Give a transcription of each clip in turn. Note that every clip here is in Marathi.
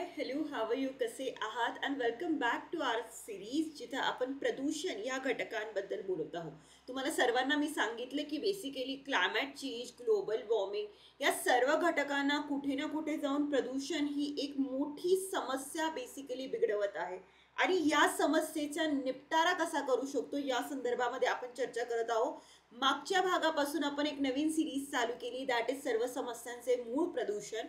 हॅलो हाव यू कसे आहात and welcome back to our series जिथे आपण प्रदूषण या घटकांबद्दल बोलत आहोत. तुम्हाला सर्वांना मी सांगितलं की basically climate change, global warming या सर्व घटकांना कुठे ना कुठे जाऊन प्रदूषण ही एक मोठी समस्या बेसिकली बिघडवत आहे. आणि या समस्येचा निपटारा कसा करू शकतो या संदर्भामध्ये आपण चर्चा करत आहोत. मागच्या भागापासून आपण एक नवीन सिरीज चालू केली, दॅट इज सर्व समस्यांचे मूळ प्रदूषण.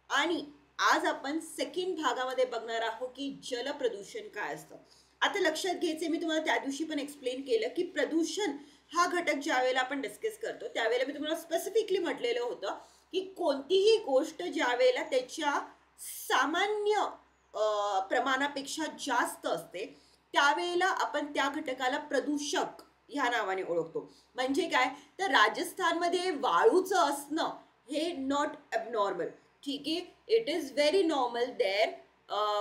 आणि आज आपण सेकंड भागामध्ये बघणार आहोत की जल प्रदूषण काय असतं. आता लक्षात घ्यायचे, मी तुम्हाला त्या दिवशी पण एक्सप्लेन केलं की प्रदूषण हा घटक ज्या वेळेला आपण डिस्कस करतो त्यावेळेला मी तुम्हाला स्पेसिफिकली म्हटलेलं होतं की कोणतीही गोष्ट ज्या वेळेला त्याच्या सामान्य प्रमाणापेक्षा जास्त असते त्यावेळेला आपण त्या घटकाला प्रदूषक ह्या नावाने ओळखतो. म्हणजे काय, तर राजस्थानमध्ये वाळूचं असणं हे नॉट ॲबनॉर्मल. ठीक आहे, it is very normal there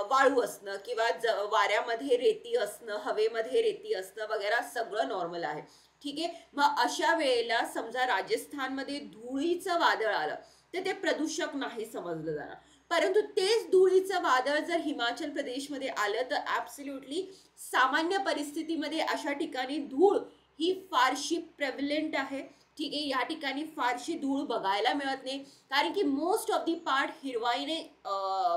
वाळू असणं किंवा वाऱ्यामध्ये रेती असणं, हवेमध्ये रेती असणं वगैरे सगळं नॉर्मल आहे. ठीक आहे, मग अशा वेळेला समजा राजस्थानमध्ये धुळीचं वादळ आलं तर ते प्रदूषक नाही समजलं जाणार. परंतु तेच धुळीचं वादळ जर हिमाचल प्रदेशमध्ये आलं तर ॲब्सल्युटली सामान्य परिस्थितीमध्ये अशा ठिकाणी धूळ ही फारशी प्रेव्हलेंट आहे. ठीक आहे, या ठिकाणी फारशी धूळ बघायला मिळत नाही कारण की मोस्ट ऑफ दी पार्ट हिरवाईने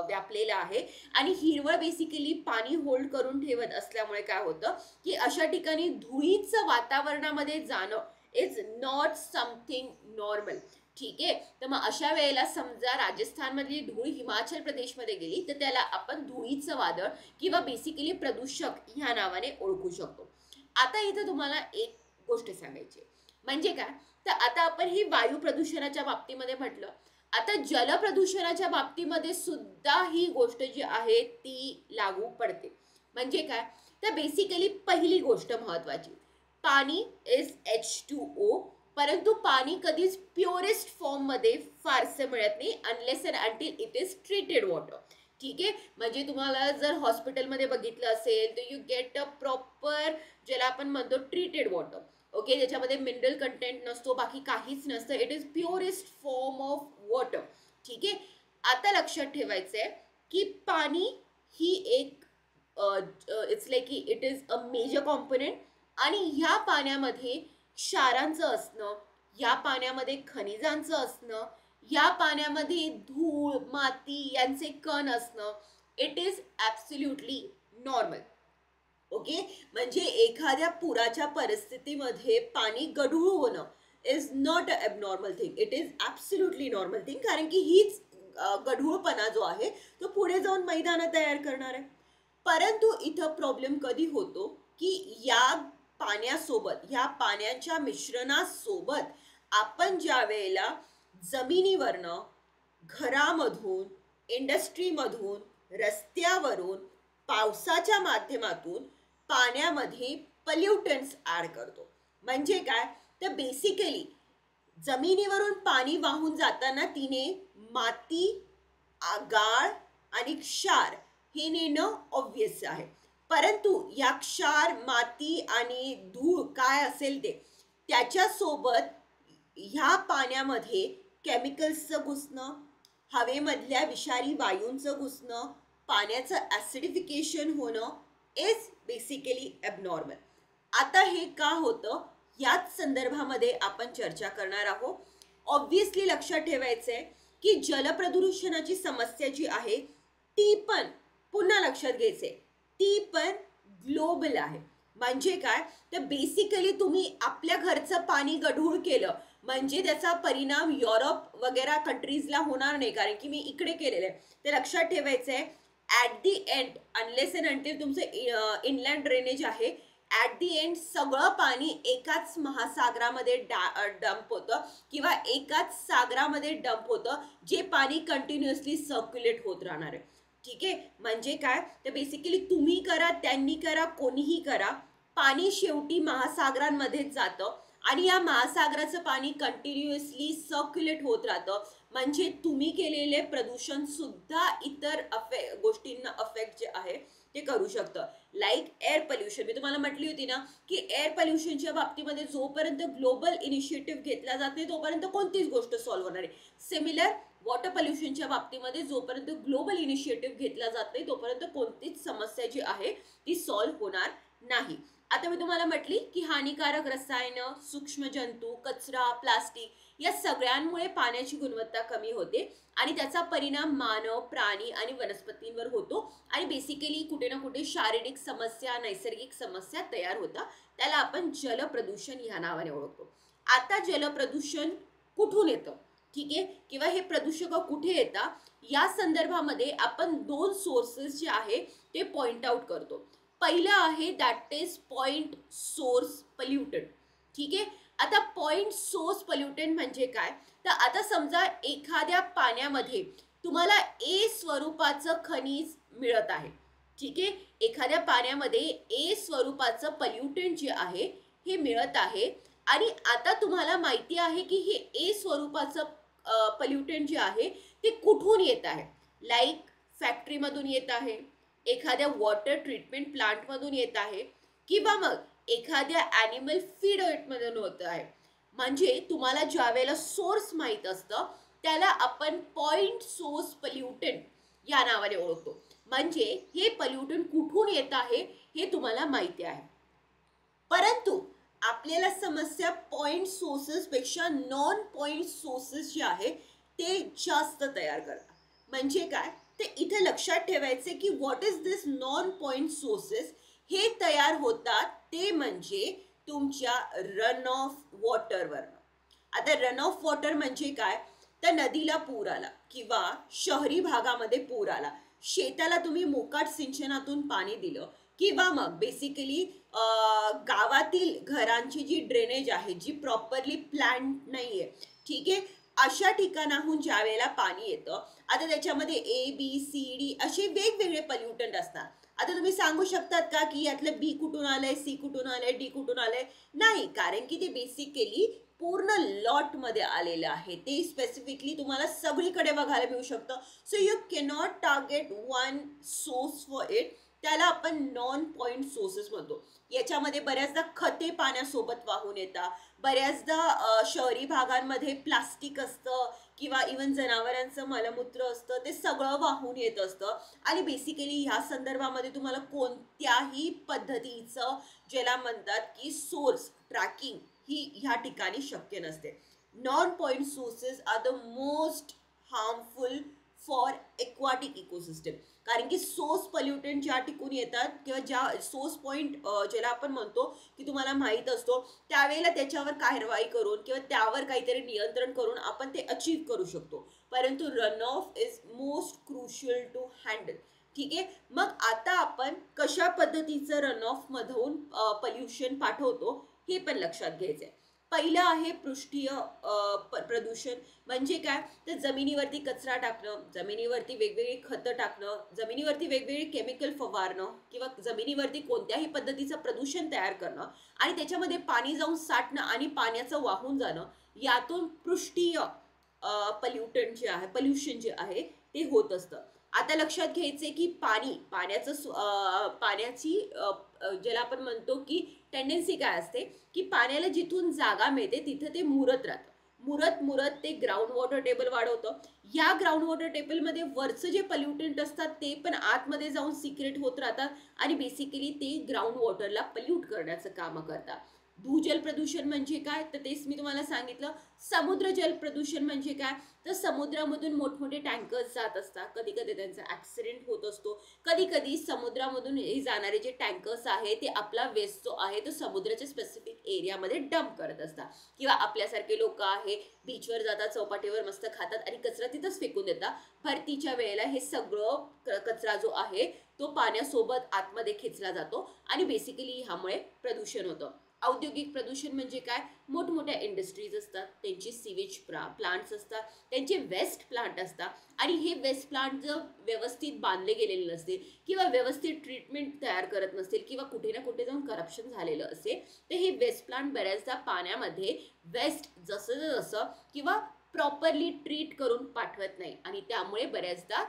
व्यापलेला आहे. आणि हिरवळ बेसिकली पाणी होल्ड करून ठेवत असल्यामुळे काय होतं की अशा ठिकाणी धुळीचं वातावरणामध्ये जाणं इज नॉट समथिंग नॉर्मल. ठीक आहे, तर मग अशा वेळेला समजा राजस्थानमधली धूळ हिमाचल प्रदेशमध्ये गेली तर त्याला आपण धुळीचं वादळ किंवा बेसिकली प्रदूषक ह्या नावाने ओळखू शकतो. आता इथं तुम्हाला एक गोष्ट सांगायची म्हणजे काय, तर आता आपण ही वायू प्रदूषणाच्या बाबतीमध्ये म्हटलं, आता जल प्रदूषणाच्या बाबतीमध्ये सुद्धा ही गोष्ट जी आहे ती लागू पडते. म्हणजे काय, तर बेसिकली पहिली गोष्ट महत्वाची, पाणी इज H2O. परंतु पाणी कधीच प्युरेस्ट फॉर्ममध्ये फारसं मिळत नाही unless and until it is treated water. ठीक आहे, म्हणजे तुम्हाला जर हॉस्पिटलमध्ये बघितलं असेल तर यू गेट अ प्रॉपर, ज्याला आपण म्हणतो ट्रीटेड वॉटर. ओके, ज्याच्यामध्ये मिनरल कंटेंट नसतो, बाकी काहीच नसतं, it is purest form of water. ठीक आहे, आता लक्षात ठेवायचं आहे की पाणी ही एक इट्स लाईक की it is a major component. आणि ह्या पाण्यामध्ये क्षारांचं असणं, या पाण्यामध्ये खनिजांचं असणं, या पाण्यामध्ये धूळ माती यांचे कण असणं it is absolutely normal. Okay, म्हणजे एखाद्या पुराच्या परिस्थितीमध्ये पाणी गढूळ होणं is not a abnormal thing, it is absolutely normal thing. कारण की हीच गढूळपणा जो आहे तो पुढे जाऊन मैदानं तयार करणार आहे. परंतु इथं प्रॉब्लेम कधी होतो की या पाण्यासोबत, ह्या पाण्याच्या मिश्रणासोबत आपण ज्या वेळेला जमिनीवरनं, घरामधून, इंडस्ट्रीमधून, रस्त्यावरून, पावसाच्या माध्यमातून पाण्यामध्ये पल्युटन्स ॲड करतो. म्हणजे काय, तर बेसिकली जमिनीवरून पाणी वाहून जाताना तिने माती, गाळ आणि क्षार हे नेणं ऑब्वियस आहे. परंतु या क्षार, माती आणि धूळ काय असेल ते त्याच्यासोबत ह्या पाण्यामध्ये केमिकल्सचं घुसणं, हवेमधल्या विषारी वायूंचं घुसणं, पाण्याचं ॲसिडिफिकेशन होणं इज बेसिकली ॲबनॉर्मल. आता हे का होतं याच संदर्भामध्ये आपण चर्चा करणार आहोत. ऑब्वियसली लक्षात ठेवायचं आहे की जलप्रदूषणाची समस्या जी आहे ती पण, पुन्हा लक्षात घ्यायचे, ती पण ग्लोबल आहे. म्हणजे काय, तर बेसिकली तुम्ही आपल्या घरचं पाणी गढूळ केलं म्हणजे त्याचा परिणाम युरोप वगैरे कंट्रीजला होणार नाही, कारण की मी इकडे केलेलं आहे. ते लक्षात ठेवायचं आहे. At the end unless and until तुमचं इनलँड ड्रेनेज आहे, ॲट दी एंड सगळं पाणी एकाच महासागरामध्ये डंप होतं किंवा एकाच सागरामध्ये डंप होतं, जे पाणी कंटिन्युअसली सर्क्युलेट होत राहणार आहे. ठीक आहे, म्हणजे काय, तर बेसिकली तुम्ही करा, त्यांनी करा, कोणीही करा, पाणी शेवटी महासागरांमध्येच जातं आणि या महासागराचं पाणी कंटिन्युअसली सर्क्युलेट होत राहतं. म्हणजे तुम्ही केलेले प्रदूषण सुद्धा इतर गोष्टींना अफेक्ट जे आहे ते करू शकतं. लाईक एअर पोल्युशन, मी तुम्हाला म्हटली होती ना की एअर पोल्युशनच्या बाबतीमध्ये जोपर्यंत ग्लोबल इनिशिएटिव्ह घेतला जात नाही तोपर्यंत कोणतीच गोष्ट सॉल्व्ह होणार आहे. सिमिलर वॉटर पोल्युशनच्या बाबतीमध्ये जोपर्यंत ग्लोबल इनिशिएटिव्ह घेतला जात नाही तोपर्यंत कोणतीच समस्या जी आहे ती सॉल्व्ह होणार नाही. आता मी तुम्हाला म्हटली की हानिकारक रसायनं, सूक्ष्म जंतू, कचरा, प्लास्टिक या सगळ्यांमुळे पाण्याची गुणवत्ता कमी होते आणि त्याचा परिणाम मानव, प्राणी आणि वनस्पतींवर होतो आणि बेसिकली कुठे ना कुठे शारीरिक समस्या, नैसर्गिक समस्या तयार होतात. त्याला आपण जलप्रदूषण ह्या नावाने ओळखतो. आता जलप्रदूषण कुठून येतं, ठीक आहे, किंवा हे प्रदूषक कुठे येतात या संदर्भामध्ये आपण 2 सोर्सेस जे आहे ते पॉइंट आउट करतो. पहिलं आहे that is point source pollutant. ठीक आहे. आता पॉइंट सोर्स पोल्युटंट म्हणजे काय, तर आता समजा एखाद्या पाण्यामध्ये तुम्हाला ए स्वरूपाचं खनिज मिळत आहे. ठीक आहे. एखाद्या पाण्यामध्ये ए स्वरूपाचं पोल्युटंट जे आहे हे मिळत आहे आणि आता तुम्हाला माहिती आहे की हे ए स्वरूपाचं पोल्युटंट जे आहे ते कुठून येत आहे. लाईक फॅक्टरीमधून येत आहे, एखाद्या वॉटर ट्रीटमेंट प्लांटमधून येत आहे किंवा मग एखाद्या ॲनिमल फीडमधून होत आहे. म्हणजे तुम्हाला ज्या वेळेला सोर्स माहीत असतं त्याला आपण पॉइंट सोर्स पोल्युटंट या नावाने ओळखतो. म्हणजे हे पोल्युटंट कुठून येत आहे हे तुम्हाला माहिती आहे. परंतु आपल्याला समस्या पॉइंट सोर्सेस पेक्षा नॉन पॉइंट सोर्सेस जे आहे ते जास्त तयार करतात. म्हणजे काय, ते इथे लक्षात ठेवायचे की what is this non point sources. हे तयार होतात ते म्हणजे तुमच्या रन ऑफ वॉटरवरनं. आता रन ऑफ वॉटर म्हणजे काय, तर नदीला पूर आला किंवा शहरी भागामध्ये पूर आला, शेताला तुम्ही मोकाट सिंचनातून पाणी दिलं किंवा मग बेसिकली गावातील घरांची जी ड्रेनेज आहे जी प्रॉपरली प्लॅन नाही आहे, ठीक आहे, अशा ठिकाणाहून ज्या वेळेला पाणी येतं. आता त्याच्यामध्ये ए बी सी डी असे वेगवेगळे पोल्युटंट असतात. आता तुम्ही सांगू शकतात का की यातलं बी कुठून आलंय, सी कुठून आलंय, डी कुठून आलंय? नाही, कारण की ते बेसिकली पूर्ण लॉटमध्ये आलेलं आहे. ते स्पेसिफिकली तुम्हाला सगळीकडे बघायला मिळू शकतं. So you cannot target one source for it. त्याला आपण नॉन पॉइंट सोर्सेस म्हणतो. याच्यामध्ये बऱ्याचदा खते पाण्यासोबत वाहून येतात, बऱ्याचदा शहरी भागांमध्ये प्लास्टिक असतं किंवा इवन जनावरांचं मलमूत्र असतं, ते सगळं वाहून येत असतं आणि बेसिकली ह्या संदर्भामध्ये तुम्हाला कोणत्याही पद्धतीचं ज्याला म्हणतात की सोर्स ट्रॅकिंग ही ह्या ठिकाणी शक्य नसते. Non point sources are the most harmful for aquatic ecosystem. कारण की सोर्स पोल्युटंट ज्या ठिकाणी येतात किंवा ज्या सोर्स पॉईंट ज्याला आपण म्हणतो की तुम्हाला माहीत असतो त्यावेळेला त्याच्यावर कारवाई करून किंवा त्यावर काहीतरी नियंत्रण करून आपण ते अचीव करू शकतो. परंतु run off is most crucial to handle. ठीक आहे. मग आता आपण कशा पद्धतीचं रन ऑफ मधून पोल्युशन पाठवतो हे पण लक्षात घ्यायचं आहे. पहिलं आहे पृष्ठीय प्रदूषण. म्हणजे काय, तर जमिनीवरती कचरा टाकणं, जमिनीवरती वेगवेगळी खतं टाकणं, जमिनीवरती वेगवेगळे केमिकल फवारणं किंवा जमिनीवरती कोणत्याही पद्धतीचं प्रदूषण तयार करणं आणि त्याच्यामध्ये पाणी जाऊन साठणं आणि पाण्याचं वाहून जाणं, यातून पृष्ठीय पोल्युटंट जे आहे, पोल्युशन जे आहे ते होत असतं. आता लक्षात घ्यायचे की पाण्याची ज्याला आपण म्हणतो की टेंडन्सी काय असते की पाण्याला जिथून जागा मिळते तिथं ते मुरत राहतं. मुरत ते ग्राउंड वॉटर टेबल वाढवतं. या ग्राउंड वॉटर टेबलमध्ये वरचं जे पोल्युटंट असतात ते पण आतमध्ये जाऊन सिक्रेट होत राहतात आणि बेसिकली ते ग्राउंड वॉटरला पोल्यूट करण्याचं काम करतात. भूजल प्रदूषण म्हणजे काय, तर तेच मी तुम्हाला सांगितलं. समुद्र जल प्रदूषण म्हणजे काय, तर समुद्रामधून मोठमोठे टँकर्स जात असतात, कधी कधी त्यांचा ॲक्सिडेंट होत असतो, कधी कधी समुद्रामधून हे जाणारे जे टँकर्स आहे ते आपला वेस्ट जो आहे तो समुद्राच्या स्पेसिफिक एरियामध्ये डंप करत असतात किंवा आपल्यासारखे लोक आहे बीचवर जातात, चौपाटीवर मस्त खातात आणि कचरा तिथंच फेकून देतात. भरतीच्या वेळेला हे सगळं कचरा जो आहे तो पाण्यासोबत आतमध्ये खेचला जातो आणि बेसिकली ह्यामुळे प्रदूषण होतं. औद्योगिक प्रदूषण म्हणजे काय, मोठमोठ्या इंडस्ट्रीज असतात, त्यांची सिवेज प्लांट्स असतात, त्यांचे वेस्ट प्लांट असतात आणि हे वेस्ट प्लांट जर व्यवस्थित बांधले गेलेले नसतील किंवा व्यवस्थित ट्रीटमेंट तयार करत नसतील किंवा कुठे ना कुठे जाऊन करप्शन झालेलं असेल तर हे वेस्ट प्लांट बऱ्याचदा पाण्यामध्ये वेस्ट जसं किंवा प्रॉपरली ट्रीट करून पाठवत नाही आणि त्यामुळे बऱ्याचदा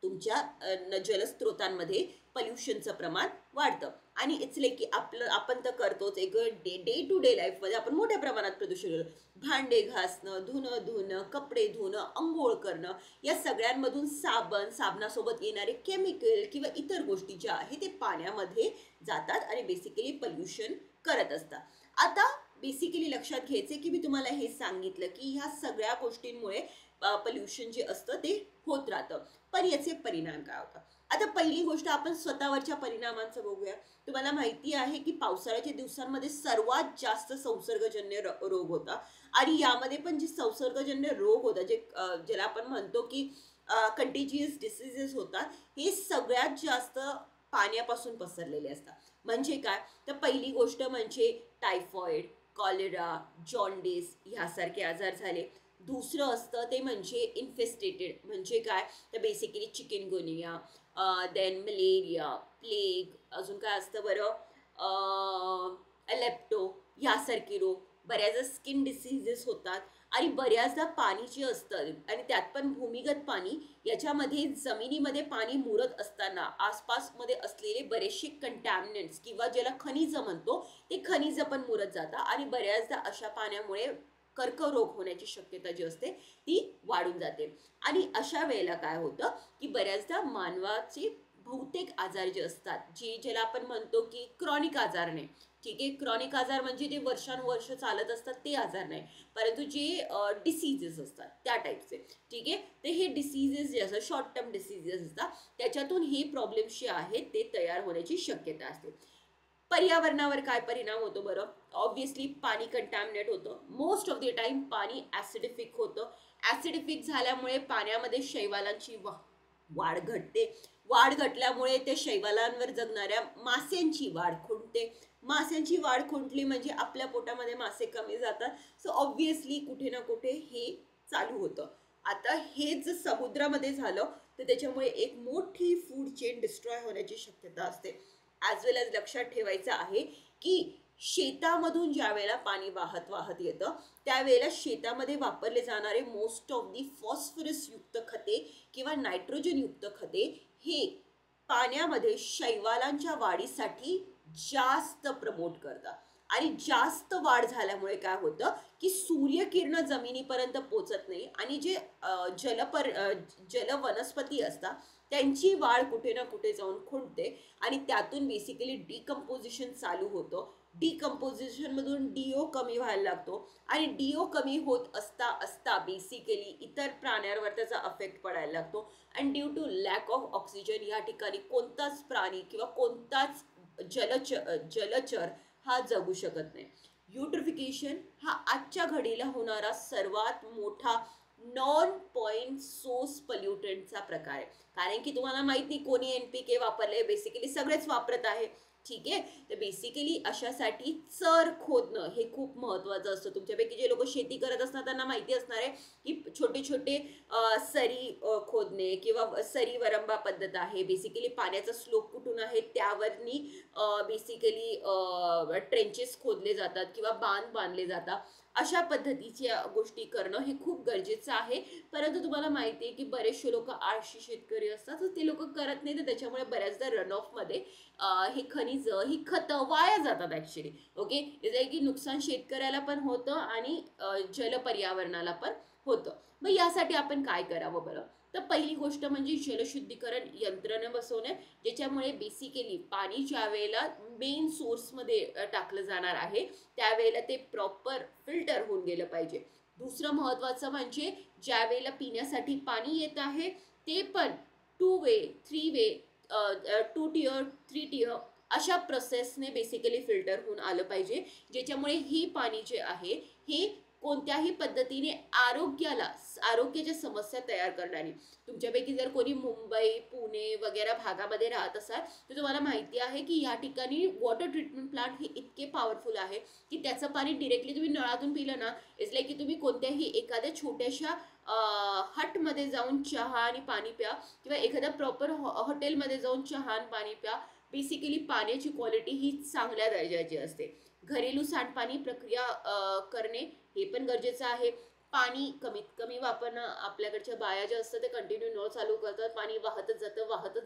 तुमच्या जलस्रोतांमध्ये पोल्युशनचं प्रमाण वाढतं. आणि इट्स लाईक की आपण तर करतोच एक डे टू डे लाईफमध्ये आपण मोठ्या प्रमाणात प्रदूषण करतो. भांडे घासणं, धुणं, कपडे धुणं, अंघोळ करणं, या सगळ्यांमधून साबणासोबत येणारे केमिकल किंवा इतर गोष्टी ज्या आहेत ते पाण्यामध्ये जातात आणि बेसिकली पोल्युशन करत असतात. आता बेसिकली लक्षात घ्यायचे की मी तुम्हाला हे सांगितलं की ह्या सगळ्या गोष्टींमुळे पोल्युशन जे असतं ते होत राहतं. पण याचे परिणाम काय होतात? आता पहिली गोष्ट आपण स्वतःवरच्या परिणामांचं बघूया. तुम्हाला माहिती आहे की पावसाळ्याच्या दिवसांमध्ये सर्वात जास्त संसर्गजन्य रोग होता आणि यामध्ये पण जे संसर्गजन्य रोग होता ज्याला आपण म्हणतो की कंटेजियस डिसीजेस होतात, हे सगळ्यात जास्त पाण्यापासून पसरलेले असतात. म्हणजे काय, तर पहिली गोष्ट म्हणजे टायफॉइड, कॉलेरा, जॉन्डिस ह्यासारखे आजार झाले. दुसरं असतं ते म्हणजे इन्फेस्टेटेड, म्हणजे काय, तर basically chikungunya, then malaria, plague, अजून काय असतं बरं, एलेप्टो ह्यासारखे रोग. बऱ्याचदा स्किन डिसीजेस होतात आणि बऱ्याचदा पाणी जे असतं आणि त्यात पण भूमिगत पाणी, याच्यामध्ये जमिनीमध्ये पाणी मुरत असताना आसपासमध्ये असलेले बरेचसे कंटॅमिनंट्स किंवा ज्याला खनिज म्हणतो ते खनिज पण मुरत जातात आणि बऱ्याचदा अशा पाण्यामुळे कर्करोग होण्याची शक्यता जी असते ती वाढून जाते. आणि अशा वेळेला काय होतं की बऱ्याचदा मानवाचे बहुतेक आजार जे असतात, ज्याला आपण म्हणतो की क्रॉनिक आजार नाही, ठीक आहे, क्रॉनिक आजार म्हणजे ते वर्षानुवर्ष चालत असतात ते आजार नाही, परंतु जे डिसीजेस असतात त्या टाईपचे, ठीक आहे, ते हे डिसीजेस जे असतात शॉर्ट टर्म डिसीजेस असतात त्याच्यातून हे प्रॉब्लेम्स जे आहेत ते तयार होण्याची शक्यता असते. पर्यावरणावर काय परिणाम होतो बरं? ऑब्व्हियसली पाणी कंटॅमिनेट होतं. मोस्ट ऑफ द टाइम पाणी ॲसिडिफिक होतं. ॲसिडिफिक झाल्यामुळे पाण्यामध्ये शैवालांची वाढ घटते. वाढ घटल्यामुळे त्या शैवालांवर जगणाऱ्या मास्यांची वाढ खुंटते. मास्यांची वाढ खुंटली म्हणजे आपल्या पोटामध्ये मासे कमी जातात. सो ऑब्व्हियसली कुठे ना कुठे हे चालू होतं. आता हे जर समुद्रामध्ये झालं तर त्याच्यामुळे एक मोठी फूड चेन डिस्ट्रॉय होण्याची शक्यता असते. ॲज वेल ॲज लक्षात ठेवायचं आहे की शेतामधून ज्या वेळेला पाणी वाहत वाहत येतं त्यावेळेला शेतामध्ये वापरले जाणारे मोस्ट ऑफ दी फॉस्फरस युक्त खते किंवा नायट्रोजन युक्त खते हे पाण्यामध्ये शैवालांच्या वाढीसाठी जास्त प्रमोट करतात. आणि जास्त वाढ झाल्यामुळे काय होतं की सूर्यकिरण जमिनीपर्यंत पोचत नाही आणि जे जल वनस्पती असतात त्यांची वाढ कुठे ना कुठे जाऊन खुंटते आणि त्यातून बेसिकली डिकम्पोजिशन चालू होतं. डिकम्पोजिशनमधून डीओ कमी व्हायला लागतो आणि डीओ कमी होत असता असता बेसिकली इतर प्राण्यांवर त्याचा अफेक्ट पडायला लागतो. आणि due to lack of oxygen या ठिकाणी कोणताच प्राणी किंवा कोणताच जलचर हा जगू शकत नाही. युट्रिफिकेशन हा आजच्या घडीला होणारा सर्वात मोठा नॉन पॉइंट सोर्स पोल्युटंटचा प्रकार आहे. कारण की तुम्हाला माहित नाही कोणी NPK वापरले, बेसिकली सगळेच वापरत आहे, ठीक आहे. तर बेसिकली अशासाठी चर खोदणं हे खूप महत्त्वाचं असतं. तुमच्यापैकी जे लोक शेती करत असणार त्यांना माहिती असणार आहे की छोटे छोटे सरी खोदणे किंवा सरी वरंबा पद्धत आहे. बेसिकली पाण्याचा स्लोप कुठून आहे त्यावरनी बेसिकली ट्रेंचेस खोदले जातात किंवा बांध बांधले जातात. अशा पद्धतीच्या गोष्टी करणं हे खूप गरजेचं आहे. परंतु तुम्हाला माहिती आहे की बरेचसे लोक आळशी शेतकरी असतात तर ते लोक करत नाही, तर त्याच्यामुळे बऱ्याचदा रनऑफमध्ये हे खनिज ही खतं वाया जातात ॲक्च्युली. ओके, इथे की नुकसान शेतकऱ्याला पण होतं आणि जल पर्यावरणाला पण होतं. मग यासाठी आपण काय करावं बरं? तर पहिली गोष्ट म्हणजे जलशुद्धीकरण यंत्रणा बसवणे, ज्याच्यामुळे बेसिकली पाणी ज्या वेळेला मेन सोर्समध्ये टाकलं जाणार आहे त्यावेळेला ते प्रॉपर फिल्टर होऊन गेलं पाहिजे. दुसरं महत्त्वाचं म्हणजे ज्या वेळेला पिण्यासाठी पाणी येत आहे ते पण 2 वे 3 वे 2 टियर 3 टियर अशा प्रोसेसने बेसिकली फिल्टर होऊन आलं पाहिजे, ज्याच्यामुळे ही पाणी जे आहे हे कोणत्याही पद्धतीने आरोग्याच्या समस्या तयार करणारी. तुमच्यापैकी जर कोणी मुंबई पुणे वगैरे भागामध्ये राहत असाल तर तुम्हाला माहिती आहे की या ठिकाणी वॉटर ट्रीटमेंट प्लांट हे इतके पॉवरफुल आहे की त्याचं पाणी डिरेक्टली तुम्ही नळातून पिलं ना, इट्स लाईक की तुम्ही कोणत्याही एखाद्या छोट्याशा हटमध्ये जाऊन चहा आणि पाणी प्या किंवा एखाद्या प्रॉपर हॉटेलमध्ये जाऊन चहा आणि पाणी प्या. बेसिकली पाण्याची क्वालिटी ही चांगल्या दर्जाची असते. घरेलू सांडपाणी प्रक्रिया करणे हे पण गरजेचं आहे. पाणी कमीत कमी वापरणं. आपल्याकडच्या बाया ज्या असतात ते कंटिन्यू नळ चालू करतात, पाणी वाहतच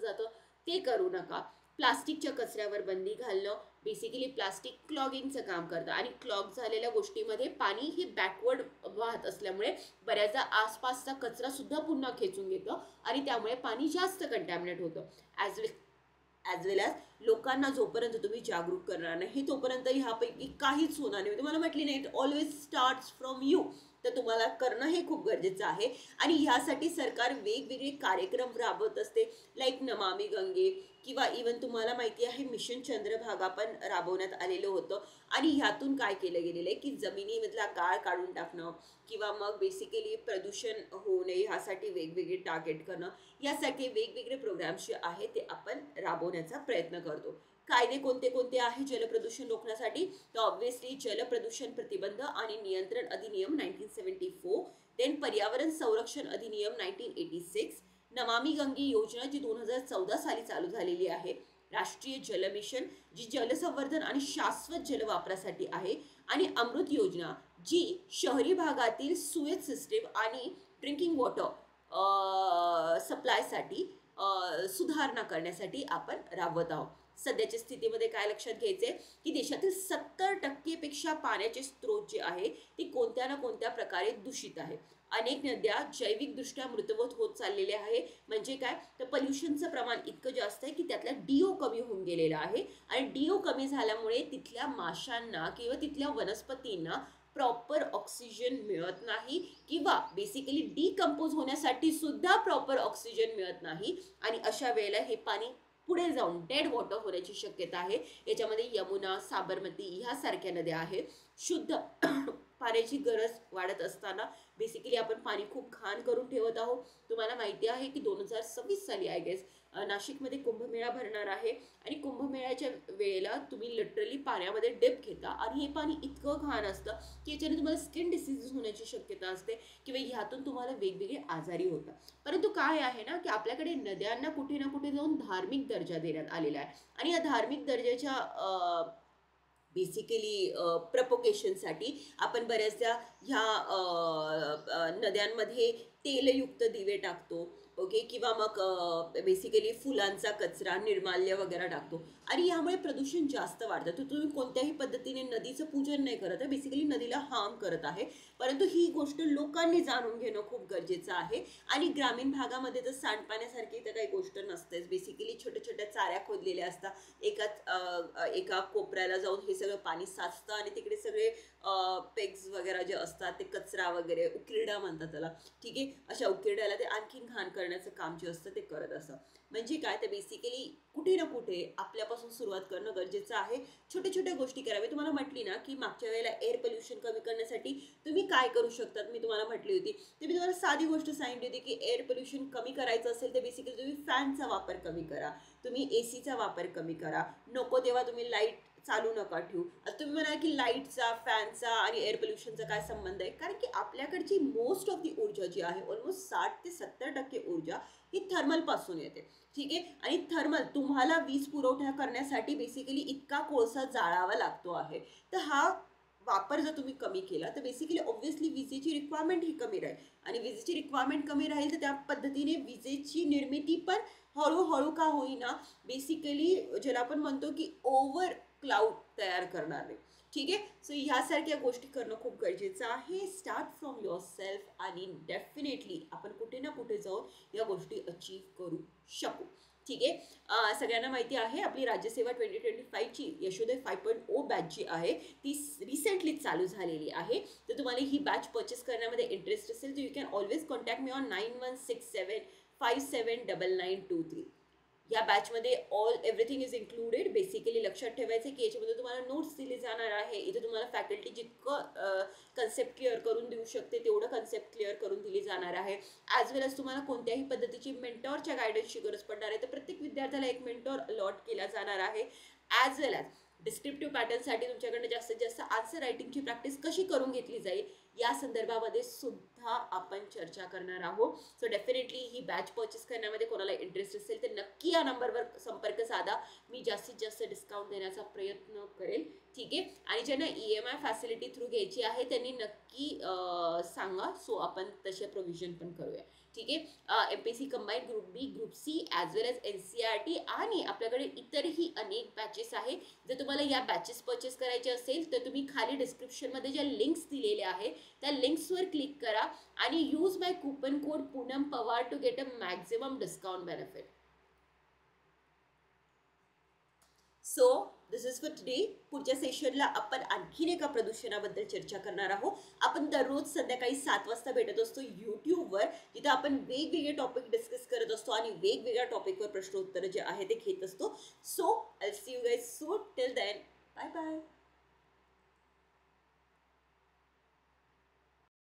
जातं, ते करू नका. प्लास्टिकच्या कचऱ्यावर बंदी घालणं. बेसिकली प्लास्टिक क्लॉगिंगचं काम करतं आणि क्लॉग झालेल्या गोष्टीमध्ये पाणी हे बॅकवर्ड वाहत असल्यामुळे बऱ्याचदा आसपासचा कचरा सुद्धा पुन्हा खेचून घेतं आणि त्यामुळे पाणी जास्त कंटॅमिनेट होतं. ॲज वेल ॲज लोकांना जोपर्यंत तुम्ही जागरूक करणार नाही तोपर्यंत ह्यापैकी काहीच होणार नाही. तुम्हाला म्हटली नाही, it always starts from you. तर तुम्हाला करणं हे खूप गरजेचं आहे आणि ह्यासाठी सरकार वेगवेगळे कार्यक्रम राबवत असते, लाईक नमामि गंगे किंवा इवन तुम्हाला माहिती आहे मिशन चंद्रभागा पण राबवण्यात आलेलं होतं. आणि ह्यातून काय केलं गेलेलं आहे की जमिनीमधला गाळ काढून टाकणं किंवा मग बेसिकली प्रदूषण होऊ नये ह्यासाठी वेगवेगळे टार्गेट करणं, यासाठी वेगवेगळे प्रोग्राम्स जे आहेत ते आपण राबवण्याचा प्रयत्न करतो. कायदे कोणते कोणते आहे जलप्रदूषण रोखण्यासाठी? तर ऑब्व्हियसली जलप्रदूषण प्रतिबंध आणि नियंत्रण अधिनियम 1974, देन पर्यावरण संरक्षण अधिनियम 1986, नमामि गंगे योजना जी 2014 साली चालू झालेली आहे, राष्ट्रीय जल मिशन जी जलसंवर्धन आणि शाश्वत जल वापरासाठी आहे, आणि अमृत योजना जी शहरी भागातील सुएज सिस्टीम आणि ड्रिंकिंग वॉटर सप्लायसाठी सुधारणा करण्यासाठी आपण राबवत आहोत. सध्याच्या स्थितीमध्ये काय लक्षात घ्यायचे की देशातील 70% पाण्याचे स्रोत जे आहे ते कोणत्या ना कोणत्या प्रकारे दूषित आहे. अनेक नद्या जैविकदृष्ट्या मृतवत होत चाललेले आहे. म्हणजे काय तर पोल्युशनचं प्रमाण इतकं जास्त आहे की त्यातला DO कमी होऊन गेलेला आहे आणि DO कमी झाल्यामुळे तिथल्या माशांना किंवा तिथल्या वनस्पतींना प्रॉपर ऑक्सिजन मिळत नाही किंवा बेसिकली डिकम्पोज होण्यासाठी सुद्धा प्रॉपर ऑक्सिजन मिळत नाही आणि अशा वेळेला हे पाणी पुढे जाऊन डेड वॉटर होण्याची शक्यता आहे. याच्यामध्ये यमुना, साबरमती ह्यासारख्या नद्या आहेत. शुद्ध पाण्याची गरज वाढत असताना बेसिकली आपण पाणी खूप घाण करून ठेवत आहोत. तुम्हाला माहिती आहे की 2026 साली आय गेस नाशिकमध्ये कुंभमेळा भरणार आहे आणि कुंभमेळ्याच्या वेळेला तुम्ही लिटरली पाण्यामध्ये डिप घेता आणि हे पाणी इतकं घाण असतं की याच्याने तुम्हाला स्किन डिसीजेस होण्याची शक्यता असते किंवा ह्यातून तुम्हाला वेगवेगळे आजारी होतात. परंतु काय आहे ना की आपल्याकडे नद्यांना कुठे ना कुठे जाऊन धार्मिक दर्जा देण्यात आलेला आहे आणि या धार्मिक दर्जाच्या बेसिकली प्रपोकेशनसाठी आपण बऱ्याचदा ह्या नद्यांमध्ये तेलयुक्त दिवे टाकतो, ओके, किंवा मग बेसिकली फुलांचा कचरा, निर्माल्य वगैरे टाकतो आणि यामुळे प्रदूषण जास्त वाढतं. तर तुम्ही कोणत्याही पद्धतीने नदीचं पूजन नाही करत आहे, बेसिकली नदीला हार्म करत आहे. परंतु ही गोष्ट लोकांनी जाणून घेणं खूप गरजेचं आहे आणि ग्रामीण भागामध्ये तर सांडपाण्यासारखी तर काही गोष्ट नसतेच. बेसिकली छोट्या छोट्या चाऱ्या खोदलेल्या असतात, एका कोपऱ्याला जाऊन हे सगळं पाणी साचतं आणि तिकडे सगळे पेग्स वगैरे जे असतात ते कचरा वगैरे, उकिरडा म्हणतात त्याला, ठीक आहे, अशा उकिरड्याला ते आणखीन घाण करण्याचं काम जे असतं ते करत असतं. म्हणजे काय तर बेसिकली कुठे ना कुठे आपल्यापासून सुरुवात करणं गरजेचं आहे. छोट्या छोट्या गोष्टी कराव्या. तुम्हाला म्हटली ना की मागच्या वेळेला एअर पोल्युशन कमी करण्यासाठी तुम्ही काय करू शकतात, मी तुम्हाला म्हटली होती. तर मी तुम्हाला साधी गोष्ट सांगितली होती की एअर पोल्युशन कमी करायचं असेल तर बेसिकली तुम्ही फॅनचा वापर कमी करा, तुम्ही AC चा वापर कमी करा, नको तेव्हा तुम्ही लाईट चालू नका ठेवू. आता तुम्ही म्हणाल की लाईटचा, फॅनचा आणि एअर पोल्युशनचा काय संबंध आहे? कारण की आपल्याकडची मोस्ट ऑफ दी ऊर्जा जी आहे, ऑलमोस्ट 60 ते 70% ऊर्जा ही थर्मलपासून येते, ठीक आहे. आणि थर्मल तुम्हाला वीज पुरवठा करण्यासाठी बेसिकली इतका कोळसा जाळावा लागतो आहे. तर हा वापर जर तुम्ही कमी केला तर बेसिकली ऑब्व्हियसली विजेची रिक्वायरमेंट ही कमी राहील आणि विजेची रिक्वायरमेंट कमी राहील तर त्या पद्धतीने विजेची निर्मिती पण हळूहळू का होईना बेसिकली ज्याला आपण म्हणतो की ओव्हर क्लाउड तयार करणार नाही, ठीक आहे. सो ह्यासारख्या गोष्टी करणं खूप गरजेचं आहे. स्टार्ट फ्रॉम युअर सेल्फ आणि डेफिनेटली आपण कुठे ना कुठे जाऊन या गोष्टी अचीव करू शकू, ठीक आहे. सगळ्यांना माहिती आहे आपली राज्यसेवा 2025ची यशोदय 5.0 बॅच जी आहे ती रिसेंटली चालू झालेली आहे. तर तुम्हाला ही बॅच परचेस करण्यामध्ये इंटरेस्ट असेल तर you can always contact me on 9167579923. या बॅचमध्ये एव्हरीथिंग इज इन्क्लुडेड. बेसिकली लक्षात ठेवायचं की याच्यामध्ये तुम्हाला नोट्स दिले जाणार आहे. इथे तुम्हाला फॅकल्टी जितकं कन्सेप्ट क्लिअर करून देऊ शकते तेवढं कन्सेप्ट क्लिअर करून दिली जाणार आहे. ॲज वेल एज तुम्हाला कोणत्याही पद्धतीची मेंटॉरच्या गायडन्सची गरज पडणार आहे तर प्रत्येक विद्यार्थ्याला एक मेंटॉर अलॉट केला जाणार आहे. ॲज वेल ॲज डिस्क्रिप्टिव्ह पॅटर्नसाठी तुमच्याकडनं जास्तीत जास्त आन्सर रायटिंगची प्रॅक्टिस कशी करून घेतली जाईल या संदर्भामध्ये सुद्धा आपण चर्चा करणार आहोत. सो डेफिनेटली ही बॅच परचेस करण्यामध्ये कोणाला इंटरेस्ट असेल तर नक्की या नंबरवर संपर्क साधा. मी जास्तीत जास्त डिस्काउंट देण्याचा प्रयत्न करेल, ठीक आहे. आणि ज्यांना EMI फॅसिलिटी थ्रू घ्यायची आहे त्यांनी नक्की नक्की सांगा. सो आपण तसे प्रोव्हिजन पण करूया. ठीक आहे. MPSC कंबाईन ग्रुप बी, ग्रुप सी ॲज वेल एज NCERT आणि आपल्याकडे इतरही अनेक बॅचेस आहेत. जर तुम्हाला या बॅचेस परचेस करायचे असेल तर तुम्ही खाली डिस्क्रिप्शनमध्ये ज्या लिंक्स दिलेल्या आहेत त्या लिंक्सवर क्लिक करा आणि use my coupon code Poonam Pawar to get a maximum discount benefit. So this is for today. पुढच्या सेशनला आपण आणखीन एका प्रदूषणाबद्दल चर्चा करणार आहोत. आपण दररोज संध्याकाळी 7 वाजता भेटत असतो यूट्यूबवर, जिथे आपण वेगवेगळे टॉपिक डिस्कस करत असतो आणि वेगवेगळ्या टॉपिकवर प्रश्न उत्तर जे आहे ते घेत असतो. So I see you guys soon. Till then, bye bye.